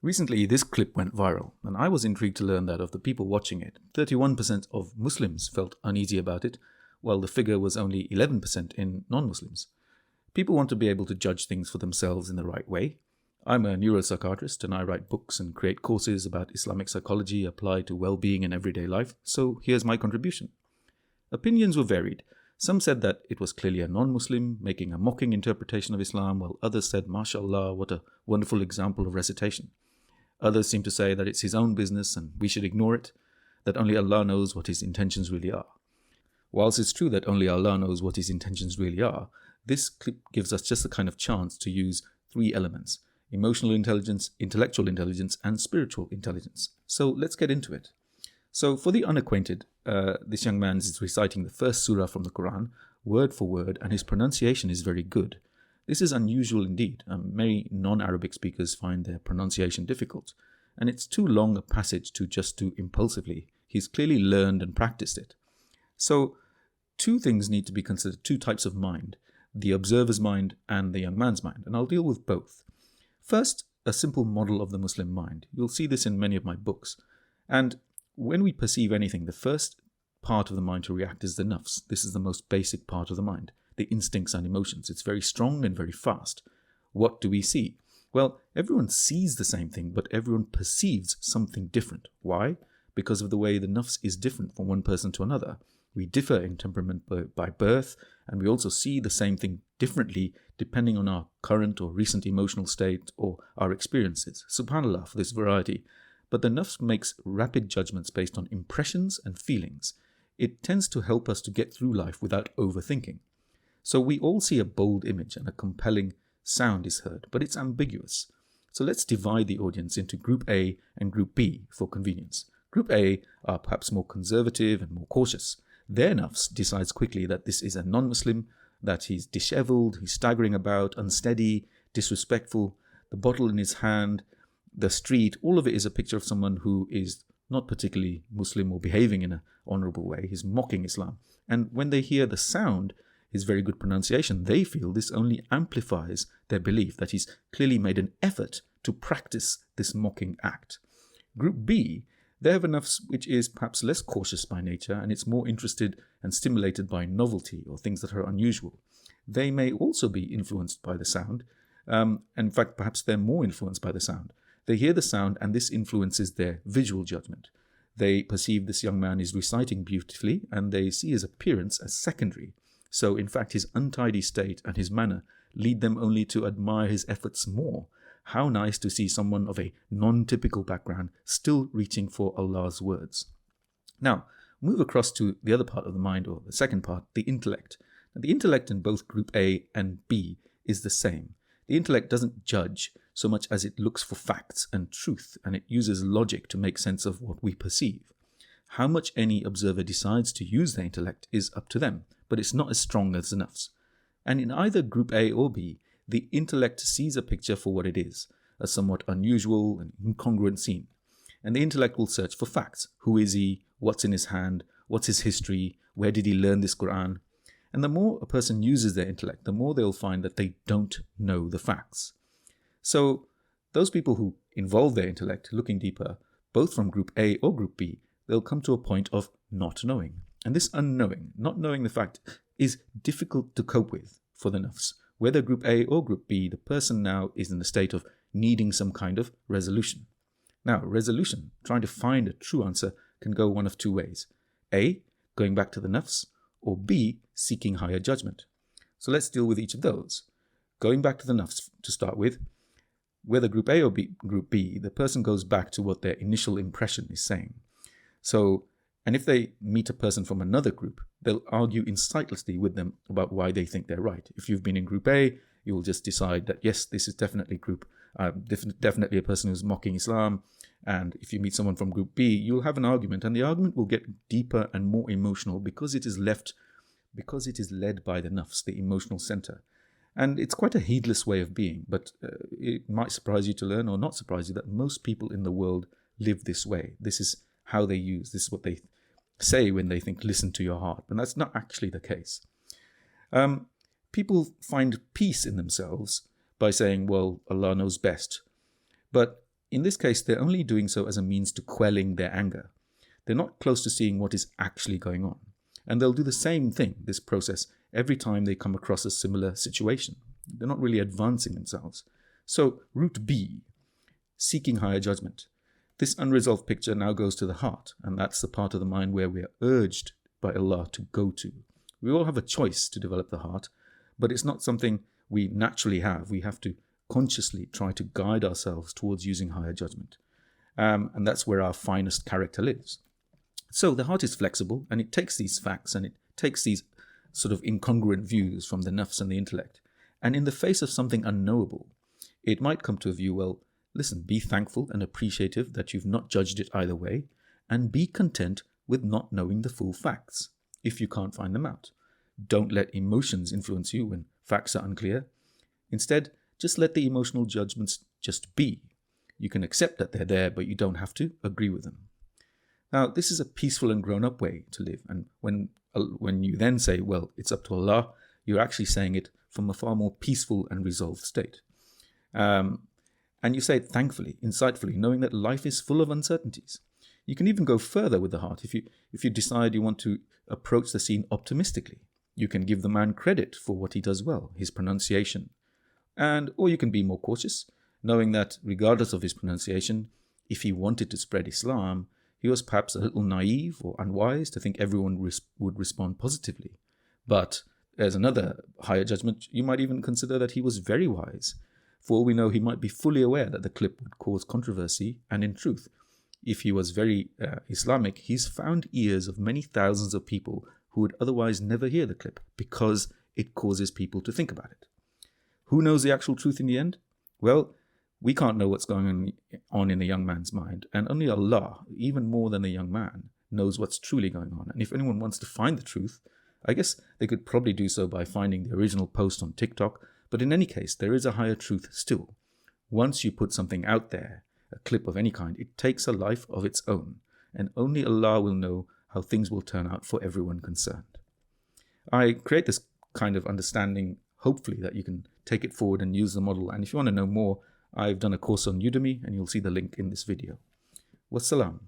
Recently, this clip went viral, and I was intrigued to learn that of the people watching it, 31% of Muslims felt uneasy about it, while the figure was only 11% in non-Muslims. People want to be able to judge things for themselves in the right way. I'm a neuropsychiatrist, and I write books and create courses about Islamic psychology applied to well-being in everyday life, so here's my contribution. Opinions were varied. Some said that it was clearly a non-Muslim making a mocking interpretation of Islam, while others said, "MashaAllah, what a wonderful example of recitation." Others seem to say that it's his own business and we should ignore it, that only Allah knows what his intentions really are. Whilst it's true that only Allah knows what his intentions really are, this clip gives us just the kind of chance to use three elements: emotional intelligence, intellectual intelligence, and spiritual intelligence. So let's get into it. So for the unacquainted, this young man is reciting the first surah from the Quran, word for word, and his pronunciation is very good. This is unusual indeed. Many non-Arabic speakers find their pronunciation difficult, and it's too long a passage to just do impulsively. He's clearly learned and practiced it. So two things need to be considered, two types of mind: the observer's mind and the young man's mind, and I'll deal with both. First, a simple model of the Muslim mind. You'll see this in many of my books. And when we perceive anything, the first part of the mind to react is the nufs. This is the most basic part of the mind, the instincts and emotions. It's very strong and very fast. What do we see? Well, everyone sees the same thing, but everyone perceives something different. Why? Because of the way the nufs is different from one person to another. We differ in temperament by birth, and we also see the same thing differently depending on our current or recent emotional state or our experiences. SubhanAllah for this variety. But the nafs makes rapid judgments based on impressions and feelings. It tends to help us to get through life without overthinking. So we all see a bold image and a compelling sound is heard, but it's ambiguous. So let's divide the audience into Group A and Group B for convenience. Group A are perhaps more conservative and more cautious. Their nafs decides quickly that this is a non-Muslim, that he's disheveled, he's staggering about, unsteady, disrespectful, the bottle in his hand, the street, all of it is a picture of someone who is not particularly Muslim or behaving in an honorable way. He's mocking Islam. And when they hear the sound, his very good pronunciation, they feel this only amplifies their belief that he's clearly made an effort to practice this mocking act. Group B, they have a nafs which is perhaps less cautious by nature, and it's more interested and stimulated by novelty or things that are unusual. They may also be influenced by the sound. In fact, perhaps they're more influenced by the sound. They hear the sound, and this influences their visual judgment. They perceive this young man is reciting beautifully, and they see his appearance as secondary. So, in fact, his untidy state and his manner lead them only to admire his efforts more. How nice to see someone of a non-typical background still reaching for Allah's words. Now, move across to the other part of the mind, or the second part, the intellect. Now, the intellect in both Group A and B is the same. The intellect doesn't judge so much as it looks for facts and truth, and it uses logic to make sense of what we perceive. How much any observer decides to use their intellect is up to them, but it's not as strong as the nafs. And in either Group A or B, the intellect sees a picture for what it is, a somewhat unusual and incongruent scene. And the intellect will search for facts. Who is he? What's in his hand? What's his history? Where did he learn this Quran? And the more a person uses their intellect, the more they'll find that they don't know the facts. So those people who involve their intellect, looking deeper, both from Group A or Group B, they'll come to a point of not knowing. And this unknowing, not knowing the fact, is difficult to cope with for the nafs. Whether Group A or Group B, the person now is in the state of needing some kind of resolution. Now, resolution, trying to find a true answer, can go one of two ways. A, going back to the nafs, or B, seeking higher judgment. So let's deal with each of those. Going back to the nafs to start with, whether Group A or Group B, the person goes back to what their initial impression is saying. So, and if they meet a person from another group, they'll argue incitlessly with them about why they think they're right. If you've been in Group A, you'll just decide that, yes, this is definitely definitely a person who's mocking Islam. And if you meet someone from Group B, you'll have an argument, and the argument will get deeper and more emotional because it is led by the nafs, the emotional center. And it's quite a heedless way of being, but it might surprise you to learn, or not surprise you, that most people in the world live this way. This is how they use, this is what they say when they think, listen to your heart. And that's not actually the case. people find peace in themselves by saying, well, Allah knows best. But in this case, they're only doing so as a means to quelling their anger. They're not close to seeing what is actually going on. And they'll do the same thing, this process, every time they come across a similar situation. They're not really advancing themselves. So, route B, seeking higher judgment. This unresolved picture now goes to the heart, and that's the part of the mind where we are urged by Allah to go to. We all have a choice to develop the heart, but it's not something we naturally have. We have to consciously try to guide ourselves towards using higher judgment. And that's where our finest character lives. So the heart is flexible, and it takes these facts and it takes these sort of incongruent views from the nufs and the intellect. And in the face of something unknowable, it might come to a view, well, listen, be thankful and appreciative that you've not judged it either way, and be content with not knowing the full facts if you can't find them out. Don't let emotions influence you when facts are unclear. Instead, just let the emotional judgments just be. You can accept that they're there, but you don't have to agree with them. Now, this is a peaceful and grown-up way to live. And when you then say, well, it's up to Allah, you're actually saying it from a far more peaceful and resolved state. And you say it thankfully, insightfully, knowing that life is full of uncertainties. You can even go further with the heart. If you decide you want to approach the scene optimistically, you can give the man credit for what he does well, his pronunciation. Or you can be more cautious, knowing that regardless of his pronunciation, if he wanted to spread Islam, he was perhaps a little naive or unwise to think everyone would respond positively. But as another higher judgment, you might even consider that he was very wise. For all we know, he might be fully aware that the clip would cause controversy, and in truth, if he was very Islamic, he's found ears of many thousands of people who would otherwise never hear the clip because it causes people to think about it. Who knows the actual truth in the end? Well, we can't know what's going on in the young man's mind, and only Allah, even more than the young man, knows what's truly going on. And if anyone wants to find the truth, I guess they could probably do so by finding the original post on TikTok, but in any case, there is a higher truth still. Once you put something out there, a clip of any kind, it takes a life of its own, and only Allah will know how things will turn out for everyone concerned. I create this kind of understanding, hopefully, that you can take it forward and use the model. And if you want to know more, I've done a course on Udemy, and you'll see the link in this video. Wassalam.